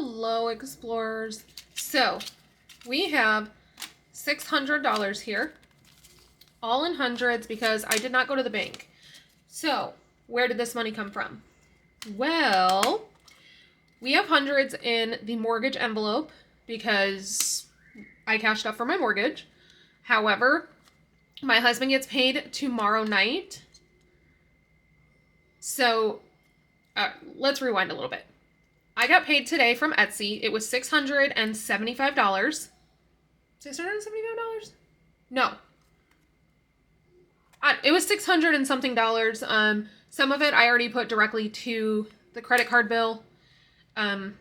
Hello, explorers. So, we have $600 here, all in hundreds because I did not go to the bank. So, where did this money come from? Well, we have hundreds in the mortgage envelope because I cashed up for my mortgage. However, my husband gets paid tomorrow night. So, let's rewind a little bit. I got paid today from Etsy. It was $675. $675? No. It was $600 and something dollars. Some of it I already put directly to the credit card bill. And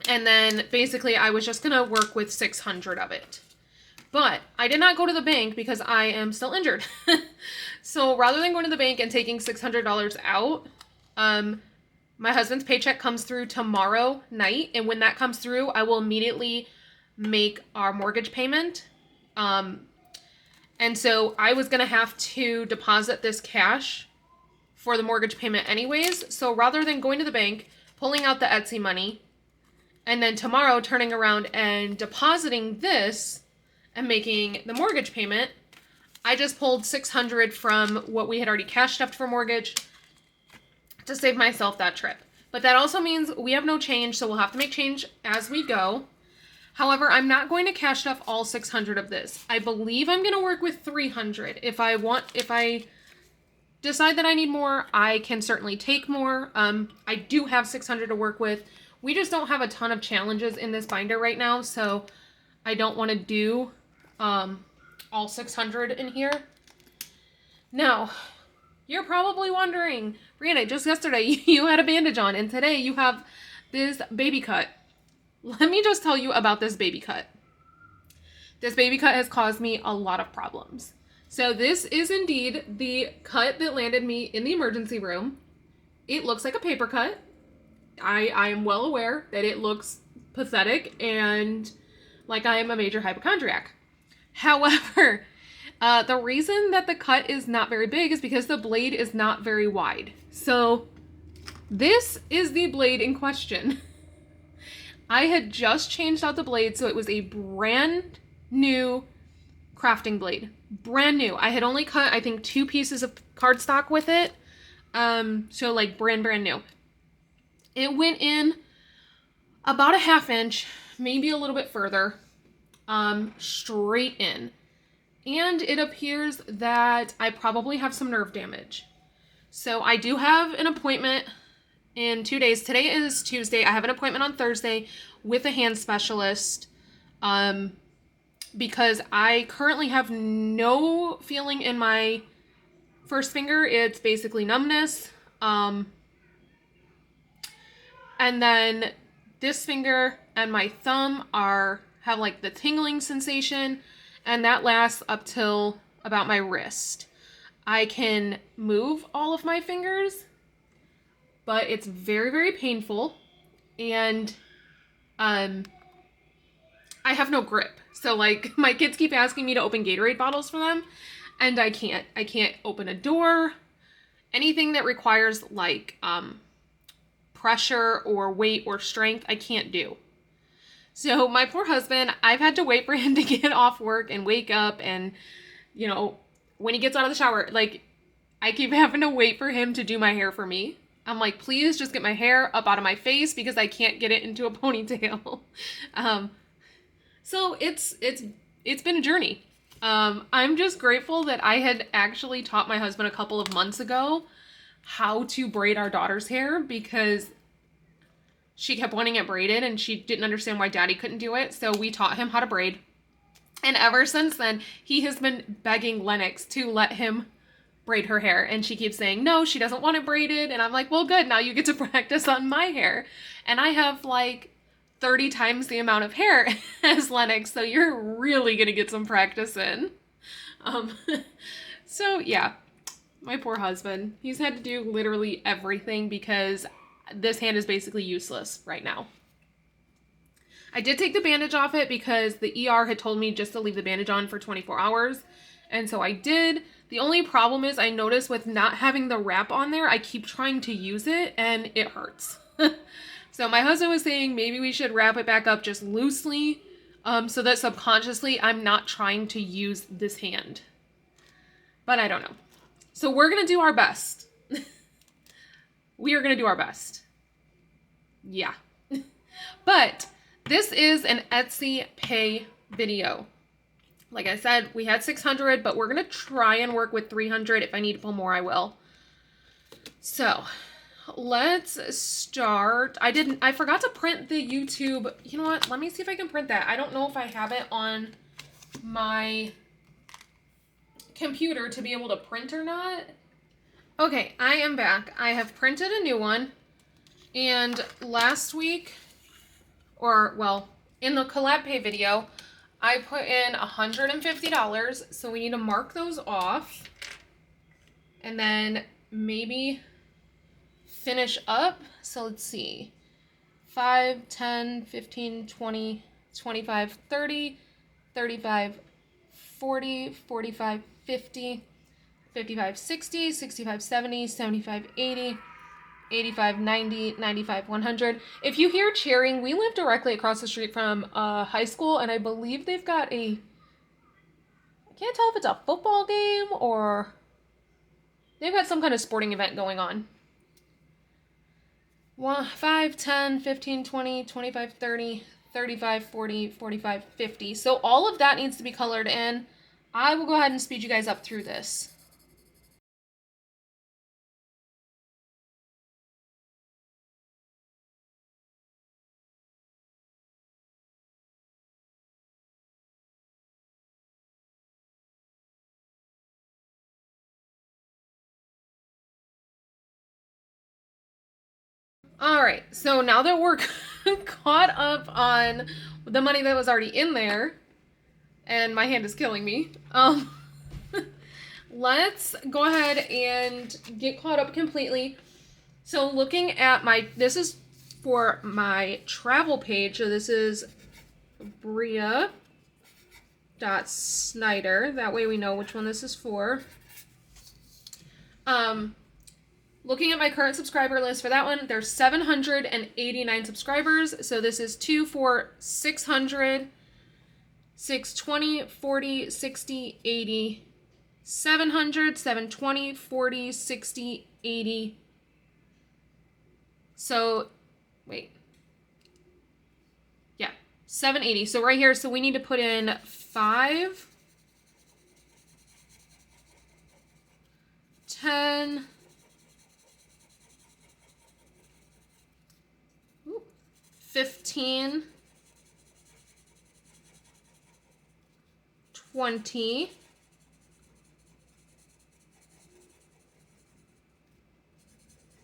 then basically I was just going to work with 600 of it. But I did not go to the bank because I am still injured. So rather than going to the bank and taking $600 out, my husband's paycheck comes through tomorrow night. And when that comes through, I will immediately make our mortgage payment. And so I was going to have to deposit this cash for the mortgage payment anyways. So rather than going to the bank, pulling out the Etsy money, and then tomorrow turning around and depositing this and making the mortgage payment, I just pulled $600 from what we had already cashed up for mortgage to save myself that trip. But that also means we have no change, so we'll have to make change as we go. However, I'm not going to cash up all 600 of this. I believe I'm going to work with 300. If I decide that I need more, I can certainly take more. I do have 600 to work with. We just don't have a ton of challenges in this binder right now, so I don't want to do all 600 in here. Now, you're probably wondering, Brianna, just yesterday you had a bandage on, and today you have this baby cut. Let me just tell you about this baby cut. This baby cut has caused me a lot of problems. So this is indeed the cut that landed me in the emergency room. It looks like a paper cut. I am well aware that it looks pathetic and like I am a major hypochondriac. However, the reason that the cut is not very big is because the blade is not very wide. So this is the blade in question. I had just changed out the blade, so it was a brand new crafting blade. Brand new. I had only cut, I think, 2 pieces of cardstock with it. So like brand new. It went in about a 1/2 inch, maybe a little bit further, straight in. And it appears that I probably have some nerve damage. So I do have an appointment in 2 days. Today is Tuesday. I have an appointment on Thursday with a hand specialist because I currently have no feeling in my first finger. It's basically numbness. And then this finger and my thumb have like the tingling sensation, and that lasts up till about my wrist. I can move all of my fingers, but it's very, very painful, and I have no grip. So like my kids keep asking me to open Gatorade bottles for them, and I can't. I can't open a door. Anything that requires like pressure or weight or strength, I can't do. So my poor husband, I've had to wait for him to get off work and wake up, and you know, when he gets out of the shower, like I keep having to wait for him to do my hair for me. I'm like, please just get my hair up out of my face because I can't get it into a ponytail. So it's been a journey. I'm just grateful that I had actually taught my husband a couple of months ago how to braid our daughter's hair because she kept wanting it braided and she didn't understand why daddy couldn't do it. So we taught him how to braid. And ever since then, he has been begging Lennox to let him braid her hair. And she keeps saying, no, she doesn't want it braided. And I'm like, well, good. Now you get to practice on my hair. And I have like 30 times the amount of hair as Lennox. So you're really going to get some practice in. So yeah, my poor husband, he's had to do literally everything because this hand is basically useless right now. I did take the bandage off it because the ER had told me just to leave the bandage on for 24 hours. And so I did. The only problem is I noticed with not having the wrap on there, I keep trying to use it and it hurts. So my husband was saying maybe we should wrap it back up just loosely, so that subconsciously I'm not trying to use this hand. But I don't know. So we're going to do our best. We are going to do our best. Yeah. But this is an Etsy pay video. Like I said, we had 600, but we're going to try and work with 300. If I need to pull more, I will. So let's start. I forgot to print the YouTube. You know what? Let me see if I can print that. I don't know if I have it on my computer to be able to print or not. Okay, I am back. I have printed a new one. And last week, or well, in the collab pay video, I put in $150. So we need to mark those off. And then maybe finish up. So let's see. 5, 10, 15, 20, 25, 30, 35, 40, 45, 50, 55, 60, 65, 70, 75, 80, 85, 90, 95, 100. If you hear cheering, we live directly across the street from high school, and I believe they've got I can't tell if it's a football game or they've got some kind of sporting event going on. 5, 10, 15, 20, 25, 30, 35, 40, 45, 50. So all of that needs to be colored in. I will go ahead and speed you guys up through this. All right, so now that we're caught up on the money that was already in there, and my hand is killing me, let's go ahead and get caught up completely. So looking at this is for my travel page. So this is Bria.Snyder. That way we know which one this is for. Looking at my current subscriber list for that one, there's 789 subscribers. So this is 2, 4, 600, 620, 40, 60, 80, 700, 720, 40, 60, 80. So, wait. Yeah, 780. So right here, so we need to put in 5, 10, 15, 20,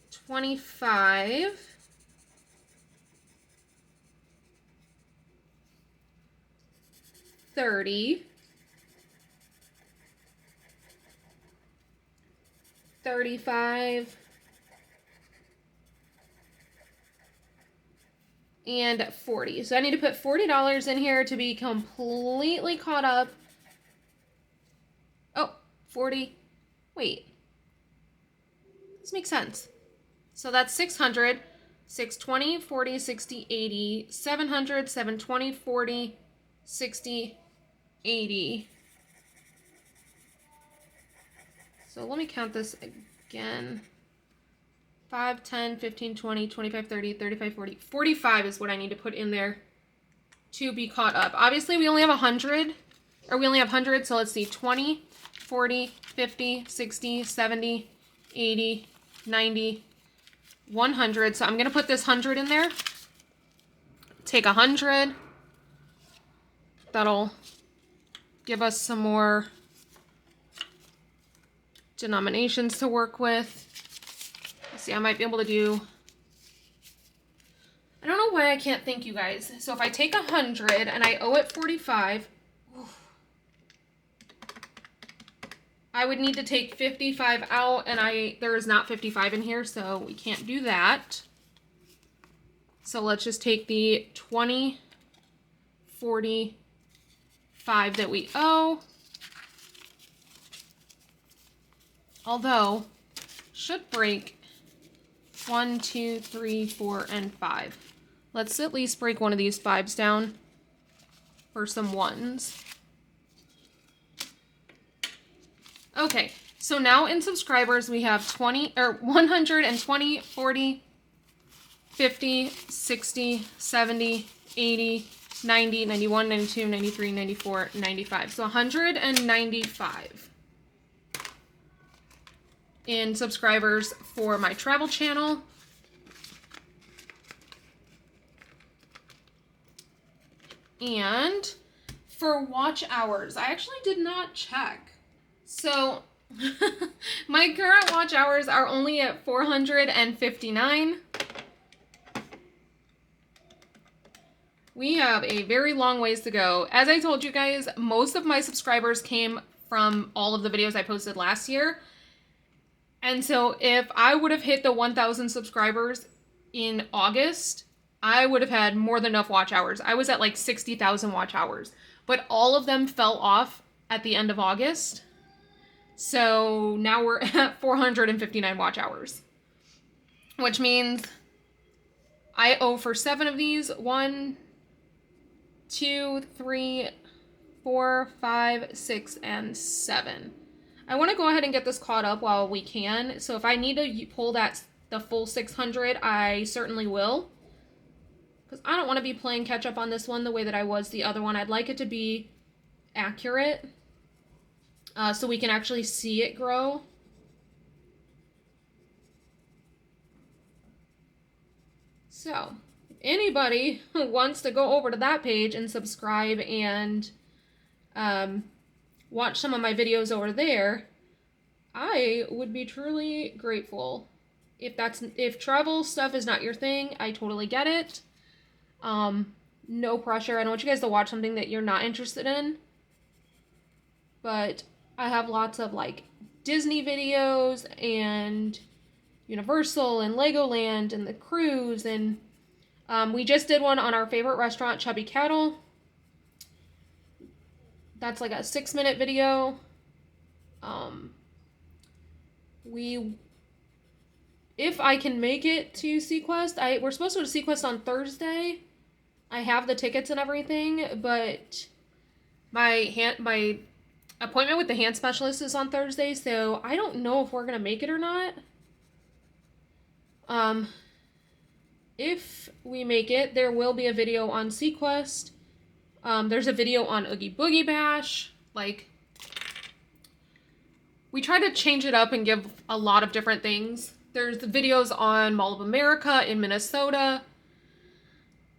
25, 30, 35, and 40. So I need to put $40 in here to be completely caught up. Oh, 40. Wait. This makes sense. So that's 600, 620, 40, 60, 80, 700, 720, 40, 60, 80. So let me count this again. 5, 10, 15, 20, 25, 30, 35, 40. 45 is what I need to put in there to be caught up. Obviously, we only have 100, or we only have 100, so let's see. 20, 40, 50, 60, 70, 80, 90, 100. So I'm going to put this 100 in there. Take 100. That'll give us some more denominations to work with. Let's see, I might be able to do, I don't know why I can't think, you guys. So if I take 100 and I owe it 45, I would need to take 55 out, and there is not 55 in here, so we can't do that. So let's just take the 20, 45 that we owe. Although, should break 1, 2, 3, 4, and 5. Let's at least break one of these 5s down for some 1s. Okay, so now in subscribers we have 120, 40, 50, 60, 70, 80, 90, 91, 92, 93, 94, 95. So 195 in subscribers for my travel channel. And for watch hours, I actually did not check. So my current watch hours are only at 459. We have a very long ways to go. As I told you guys, most of my subscribers came from all of the videos I posted last year. And so if I would have hit the 1,000 subscribers in August, I would have had more than enough watch hours. I was at like 60,000 watch hours, but all of them fell off at the end of August. So now we're at 459 watch hours, which means I owe for 7 of these. 1, 2, 3, 4, 5, 6, and 7. I want to go ahead and get this caught up while we can. So if I need to pull the full 600, I certainly will. Because I don't want to be playing catch up on this one the way that I was the other one. I'd like it to be accurate so we can actually see it grow. So if anybody wants to go over to that page and subscribe and watch some of my videos over there, I would be truly grateful. If travel stuff is not your thing, I totally get it. No pressure. I don't want you guys to watch something that you're not interested in. But I have lots of like Disney videos and Universal and Legoland and the cruise, and we just did one on our favorite restaurant, Chubby Cattle. That's like a 6-minute video. If I can make it to SeaQuest, we're supposed to go to SeaQuest on Thursday. I have the tickets and everything, but my appointment with the hand specialist is on Thursday, so I don't know if we're gonna make it or not. If we make it, there will be a video on SeaQuest. There's a video on Oogie Boogie Bash. Like, we try to change it up and give a lot of different things. There's videos on Mall of America in Minnesota.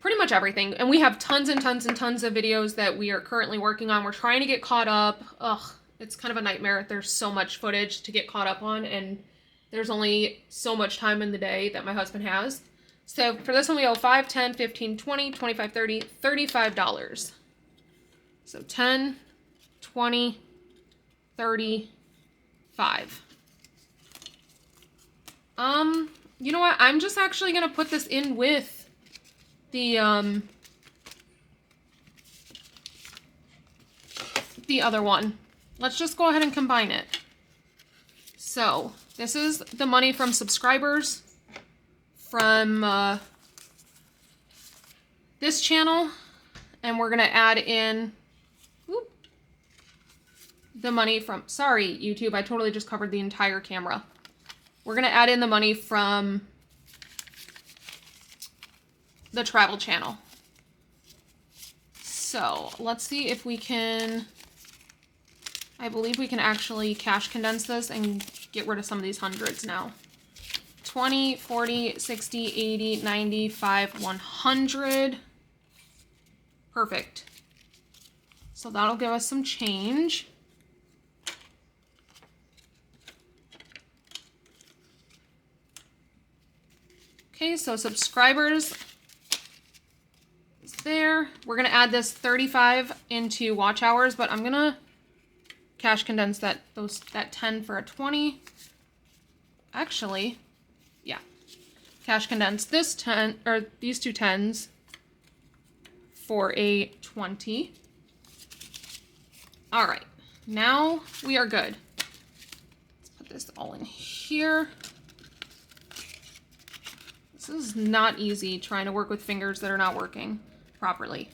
Pretty much everything. And we have tons and tons and tons of videos that we are currently working on. We're trying to get caught up. Ugh, it's kind of a nightmare. There's so much footage to get caught up on, and there's only so much time in the day that my husband has. So for this one, we owe $5, $10, $15, $20, $25, $30, $35. So 10, 20, 30, 5. You know what? I'm just actually gonna put this in with the other one. Let's just go ahead and combine it. So this is the money from subscribers from this channel, and we're gonna add in the money from, sorry YouTube, I totally just covered the entire camera. We're gonna add in the money from the travel channel. So let's see if we can, I believe we can actually cash condense this and get rid of some of these hundreds now. 20, 40, 60, 80, 95, 100. Perfect. So that'll give us some change. Okay, so subscribers is there. We're gonna add this 35 into watch hours, but I'm gonna cash condense that 10 for a 20. Actually, yeah. Cash condense this 10 or these two 10s for a 20. All right, now we are good. Let's put this all in here. This is not easy trying to work with fingers that are not working properly.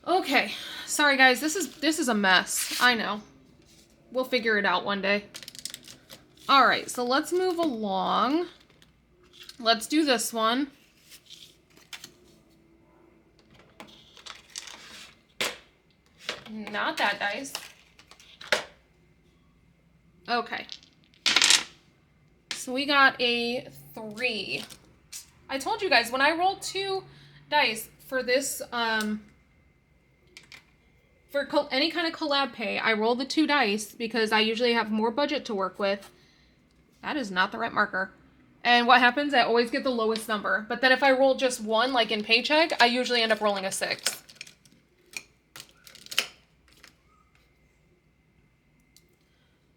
Okay, sorry guys, this is a mess. I know. We'll figure it out one day. All right, so let's move along. Let's do this one. Not that dice. Okay. So we got a 3. I told you guys, when I roll 2 dice for this, for any kind of collab pay, I roll the 2 dice because I usually have more budget to work with. That is not the right marker. And what happens, I always get the lowest number. But then if I roll just 1, like in paycheck, I usually end up rolling a 6.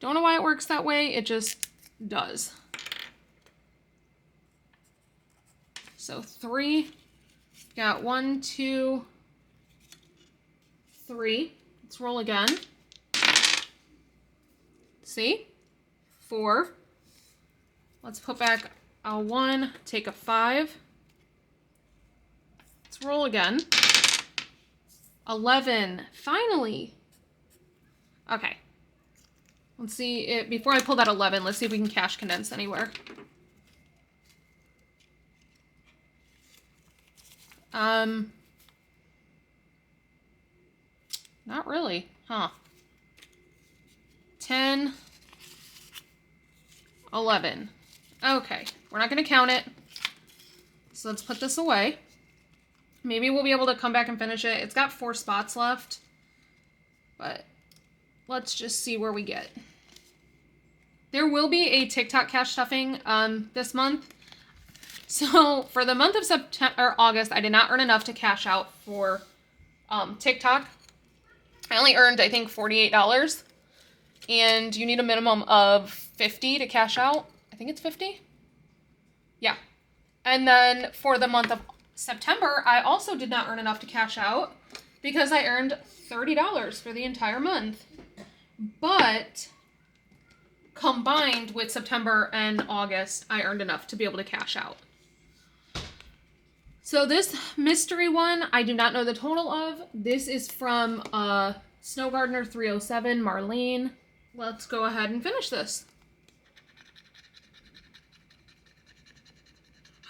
Don't know why it works that way, it just does. So 3, got 1, 2, 3. Let's roll again. See? 4. Let's put back a 1, take a 5. Let's roll again. 11. Finally. Okay. Let's see it before I pull that 11. Let's see if we can cash condense anywhere. Not really, huh? 10, 11. Okay, we're not going to count it. So let's put this away. Maybe we'll be able to come back and finish it. It's got 4 spots left, but let's just see where we get. There will be a TikTok cash stuffing this month. So for the month of September or August, I did not earn enough to cash out for TikTok. I only earned, I think, $48. And you need a minimum of 50 to cash out. I think it's 50. Yeah. And then for the month of September, I also did not earn enough to cash out because I earned $30 for the entire month. But combined with September and August, I earned enough to be able to cash out. So this mystery one, I do not know the total of. This is from Snow Gardener 307, Marlene. Let's go ahead and finish this.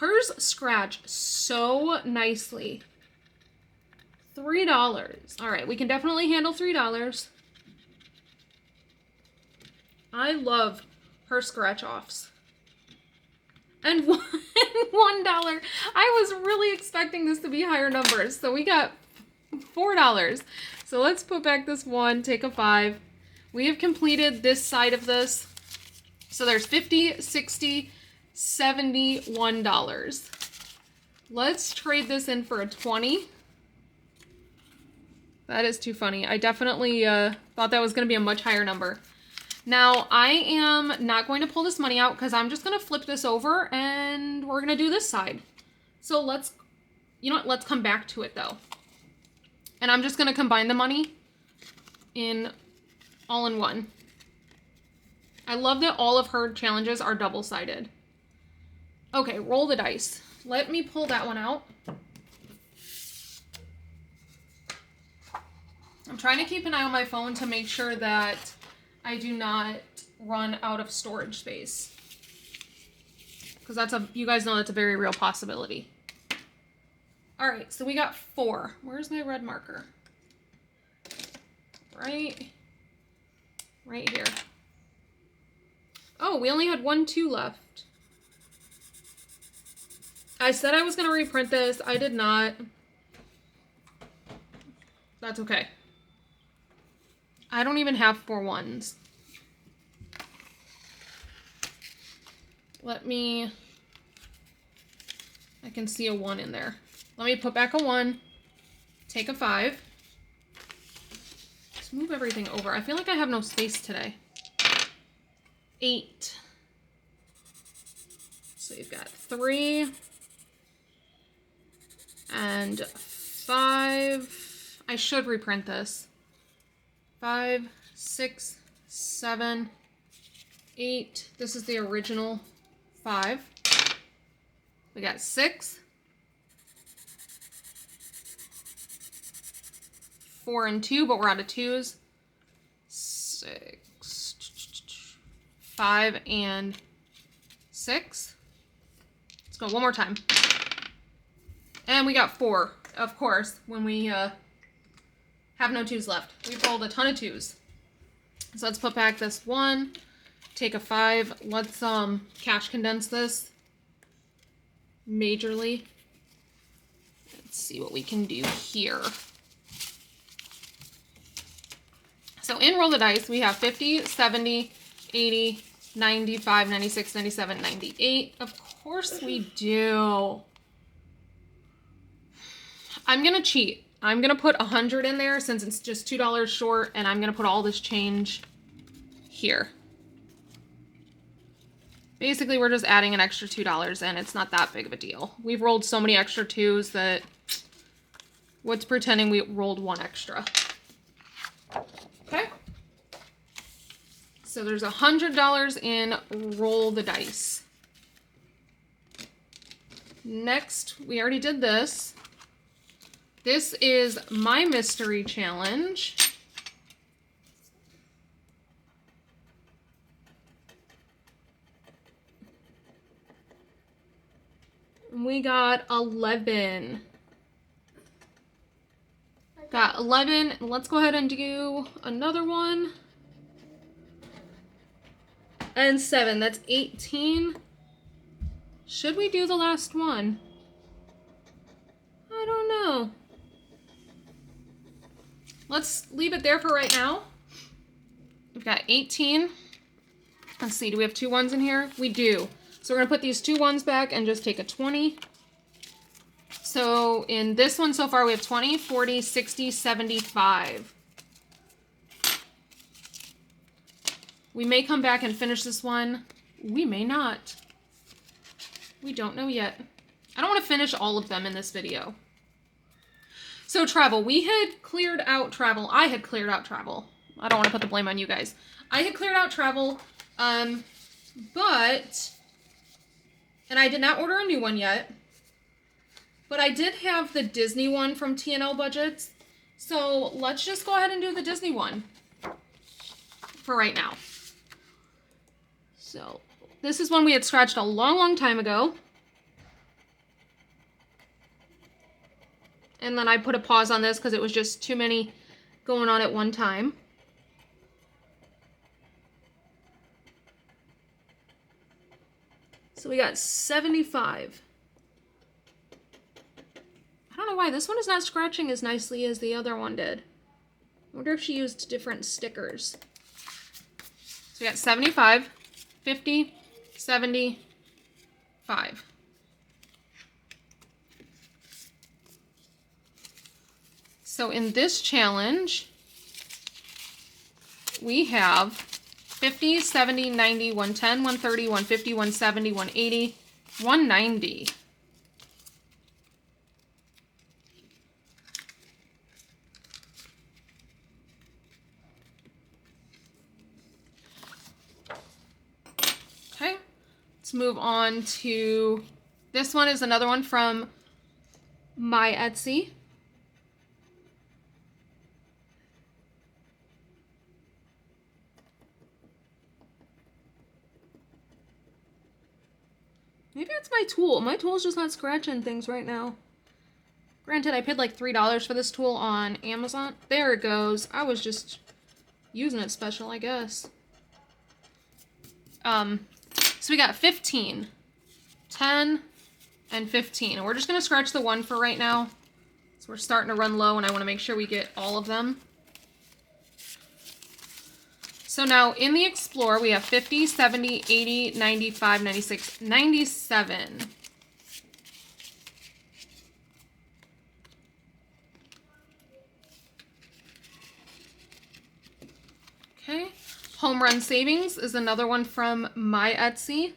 Hers scratch so nicely. $3. All right, we can definitely handle $3. I love her scratch offs. And $1. I was really expecting this to be higher numbers. So we got $4. So let's put back this 1, take a 5. We have completed this side of this. So there's $50, $60, $71. Let's trade this in for a 20. That is too funny. I definitely thought that was going to be a much higher number. Now, I am not going to pull this money out because I'm just going to flip this over and we're going to do this side. So let's, you know what, let's come back to it though. And I'm just going to combine the money in all in one. I love that all of her challenges are double-sided. Okay, roll the dice. Let me pull that one out. I'm trying to keep an eye on my phone to make sure that I do not run out of storage space. Because that's you guys know that's a very real possibility. All right, so we got 4. Where's my red marker? Right here. Oh, we only had 1, 2 left. I said I was going to reprint this. I did not. That's okay. I don't even have 4 1s. I can see a 1 in there. Let me put back a 1, take a 5. Let's move everything over. I feel like I have no space today. 8. So you've got 3 and 5. I should reprint this. 5, 6, 7, 8. This is the original 5. We got 6, 4 and 2, but we're out of 2s. 6, 5 and 6. Let's go one more time. And we got 4, of course, when we have no 2s left. We've rolled a ton of 2s. So let's put back this 1, take a 5. Let's cash condense this majorly. Let's see what we can do here. So in Roll the Dice, we have 50, 70, 80, 95, 96, 97, 98. Of course we do. I'm going to cheat. I'm going to put 100 in there since it's just $2 short, and I'm going to put all this change here. Basically, we're just adding an extra $2 and it's not that big of a deal. We've rolled so many extra 2s that what's pretending we rolled 1 extra. Okay. So there's $100 in Roll the Dice. Next, we already did this. This is my mystery challenge. We got 11. Got 11. Let's go ahead and do another one. And 7. That's 18. Should we do the last one? I don't know. Let's leave it there for right now. We've got 18. Let's see, do we have 2 1s in here? We do. So we're going to put these 2 1s back and just take a 20. So in this one so far we have 20, 40, 60, 75. We may come back and finish this one. We may not. We don't know yet. I don't want to finish all of them in this video. So travel. We had cleared out travel. I had cleared out travel. I don't want to put the blame on you guys. I had cleared out travel, but... And I did not order a new one yet. But I did have the Disney one from T&L Budgets. So let's just go ahead and do the Disney one for right now. So this is one we had scratched a long, long time ago. And then I put a pause on this because it was just too many going on at one time. So we got 75. I don't know why this one is not scratching as nicely as the other one did. I wonder if she used different stickers. So we got 75, 50, 75. So in this challenge, we have 50, 70, 90, 110, 130, 150, 170, 180, 190. Okay, let's move on to, this one is another one from my Etsy. Maybe it's my tool. My tool's just not scratching things right now. Granted, I paid like $3 for this tool on Amazon. There it goes. I was just using it special, I guess. So we got 15, 10, and 15. And we're just going to scratch the 1 for right now. So we're starting to run low, and I want to make sure we get all of them. So now in the Explorer, we have 50, 70, 80, 95, 96, 97. Okay. Home Run Savings is another one from my Etsy.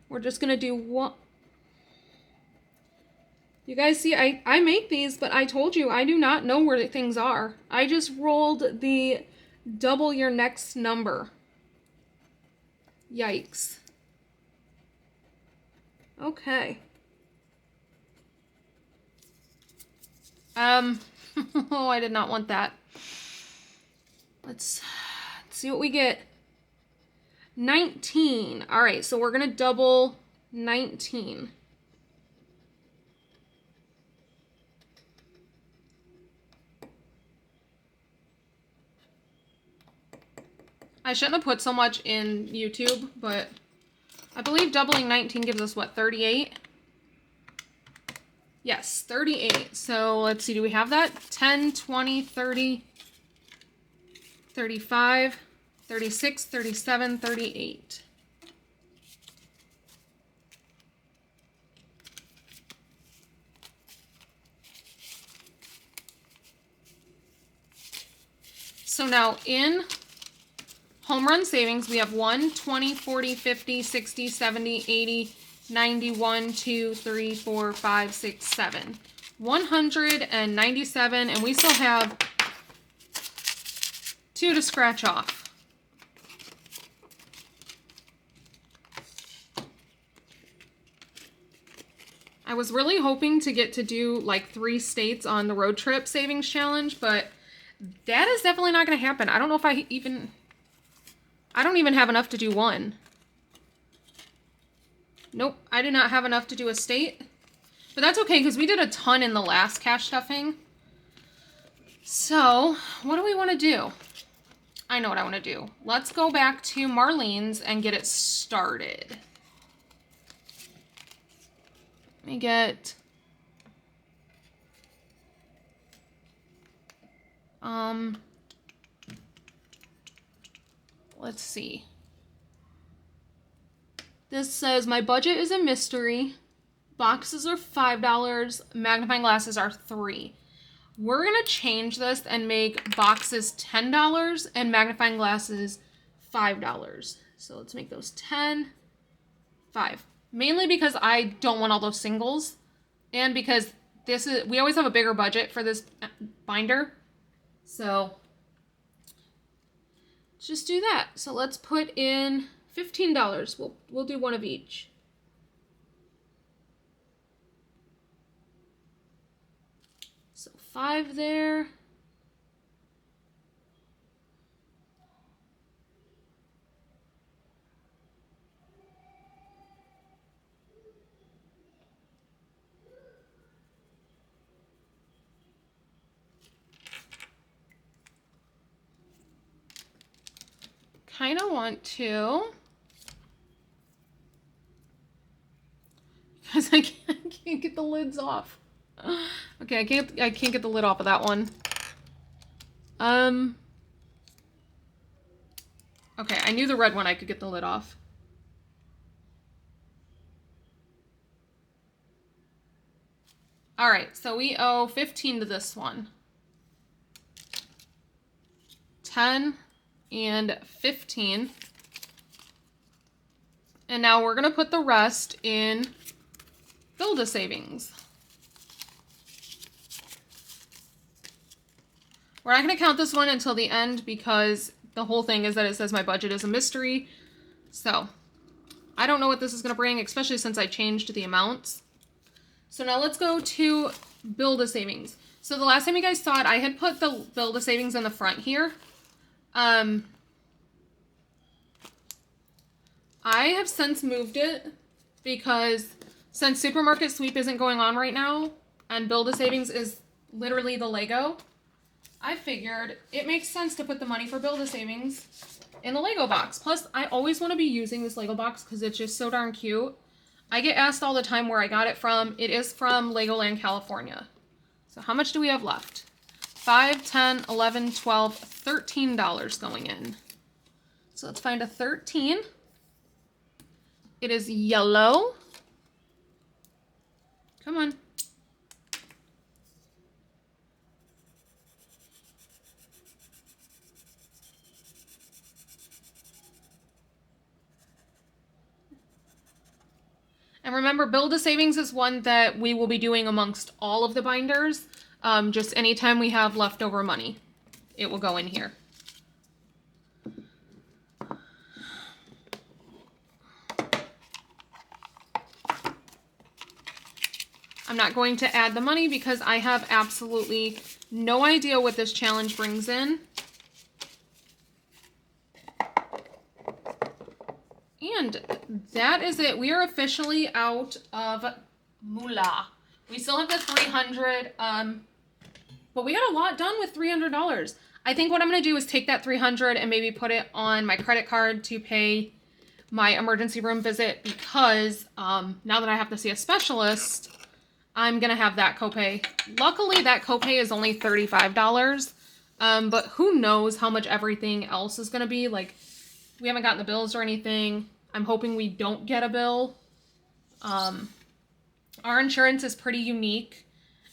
We're just going to do one. You guys see, I make these, but I told you I do not know where things are. I just rolled the double your next number. Yikes. Okay. Oh, I did not want that. Let's see what we get. 19. All right, so we're going to double 19. I shouldn't have put so much in YouTube, but I believe doubling 19 gives us, what, 38? Yes, 38. So let's see, do we have that? 10, 20, 30, 35, 36, 37, 38. So now in home run savings, we have 1, 20, 40, 50, 60, 70, 80, 90, 1, 2, 3, 4, 5, 6, 7. 197, and we still have 2 to scratch off. I was really hoping to get to do like 3 states on the road trip savings challenge, but that is definitely not going to happen. I don't know if I don't even have enough to do 1. Nope, I do not have enough to do a state. But that's okay, because we did a ton in the last cash stuffing. So, what do we want to do? I know what I want to do. Let's go back to Marlene's and get it started. Let me get... let's see. This says, my budget is a mystery. Boxes are $5. Magnifying glasses are $3. We're going to change this and make boxes $10 and magnifying glasses $5. So let's make those 10, 5. Mainly because I don't want all those singles. And because we always have a bigger budget for this binder. So let's just do that. So let's put in $15. We'll do 1 of each. So 5 there. Kind of want to, because I can't get the lids off. Okay, I can't get the lid off of that one. Okay, I knew the red one I could get the lid off. All right, so we owe 15 to this one. 10 and 15. And now we're going to put the rest in Build-A-Savings. We're not going to count this one until the end because the whole thing is that it says my budget is a mystery. So I don't know what this is going to bring, especially since I changed the amounts. So now let's go to Build-A-Savings. So the last time you guys saw it, I had put the Build-A-Savings in the front here. I have since moved it because since Supermarket Sweep isn't going on right now and Build-A-Savings is literally the Lego, I figured it makes sense to put the money for Build-A-Savings in the Lego box. Plus, I always want to be using this Lego box because it's just so darn cute. I get asked all the time where I got it from. It is from Legoland, California. So how much do we have left? $5, $10, $11, $12, $13 going in. So let's find a 13. It is yellow. Come on. And remember, Build-A-Savings is one that we will be doing amongst all of the binders. Just anytime we have leftover money, it will go in here. I'm not going to add the money because I have absolutely no idea what this challenge brings in. And that is it. We are officially out of moolah. We still have the 300, but we got a lot done with $300. I think what I'm going to do is take that 300 and maybe put it on my credit card to pay my emergency room visit, because now that I have to see a specialist, I'm going to have that copay. Luckily, that copay is only $35, but who knows how much everything else is going to be. Like, we haven't gotten the bills or anything. I'm hoping we don't get a bill. Our insurance is pretty unique.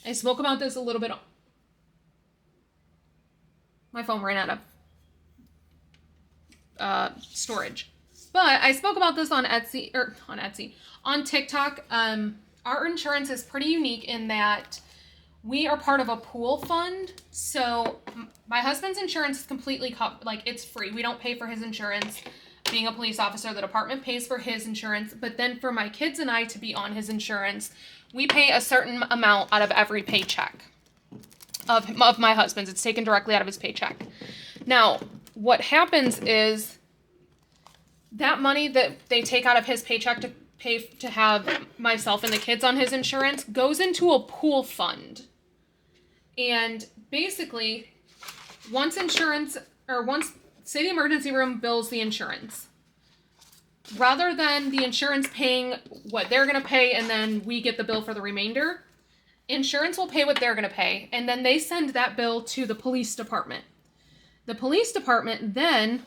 I spoke about this a little bit. My phone ran out of storage. But I spoke about this on on TikTok. Our insurance is pretty unique in that we are part of a pool fund. So my husband's insurance is completely like, it's free. We don't pay for his insurance. Being a police officer, the department pays for his insurance. But then for my kids and I to be on his insurance, we pay a certain amount out of every paycheck of my husband's. It's taken directly out of his paycheck. Now, what happens is that money that they take out of his paycheck to pay to have myself and the kids on his insurance goes into a pool fund. And basically, once say the emergency room bills the insurance, rather than the insurance paying what they're going to pay and then we get the bill for the remainder, insurance will pay what they're going to pay, and then they send that bill to the police department. The police department then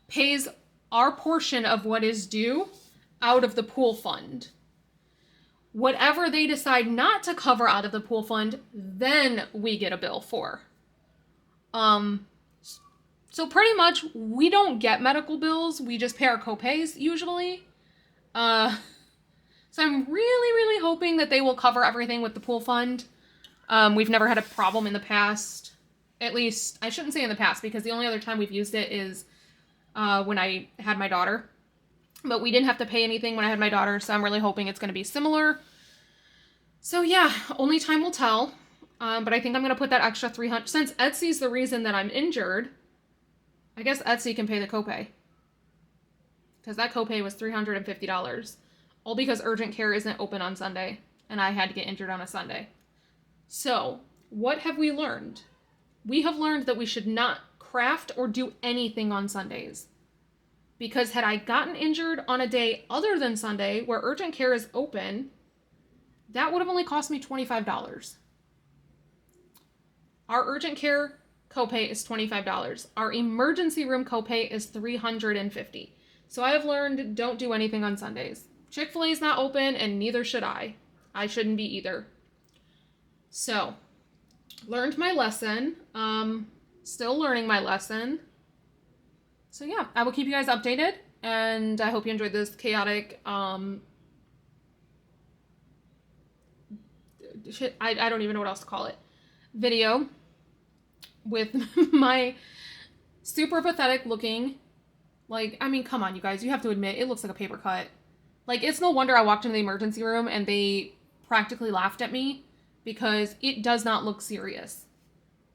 pays our portion of what is due out of the pool fund. Whatever they decide not to cover out of the pool fund, then we get a bill for. So pretty much we don't get medical bills. We just pay our copays usually. So I'm really, really hoping that they will cover everything with the pool fund. We've never had a problem in the past. At least, I shouldn't say in the past, because the only other time we've used it is when I had my daughter. But we didn't have to pay anything when I had my daughter, so I'm really hoping it's going to be similar. So yeah, only time will tell. But I think I'm going to put that extra $300. Since Etsy's the reason that I'm injured, I guess Etsy can pay the copay. Because that copay was $350. All because urgent care isn't open on Sunday, and I had to get injured on a Sunday. So, what have we learned? We have learned that we should not craft or do anything on Sundays. Because had I gotten injured on a day other than Sunday, where urgent care is open, that would have only cost me $25. Our urgent care copay is $25. Our emergency room copay is $350. So I have learned, don't do anything on Sundays. Chick-fil-A is not open, and neither should I. I shouldn't be either. So, learned my lesson. Still learning my lesson. So yeah, I will keep you guys updated, and I hope you enjoyed this chaotic, I don't even know what else to call it, video with my super pathetic looking, like, I mean, come on, you guys, you have to admit, it looks like a paper cut. Like, it's no wonder I walked into the emergency room and they practically laughed at me, because it does not look serious.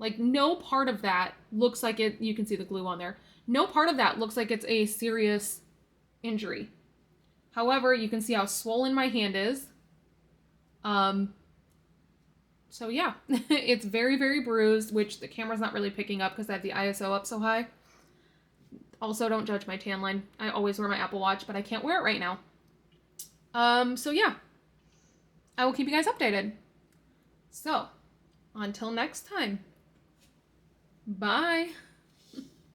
Like, no part of that looks like it, you can see the glue on there. No part of that looks like it's a serious injury. However, you can see how swollen my hand is. So yeah, it's very, very bruised, which the camera's not really picking up because I have the ISO up so high. Also, don't judge my tan line. I always wear my Apple Watch, but I can't wear it right now. So yeah, I will keep you guys updated. So, until next time, bye.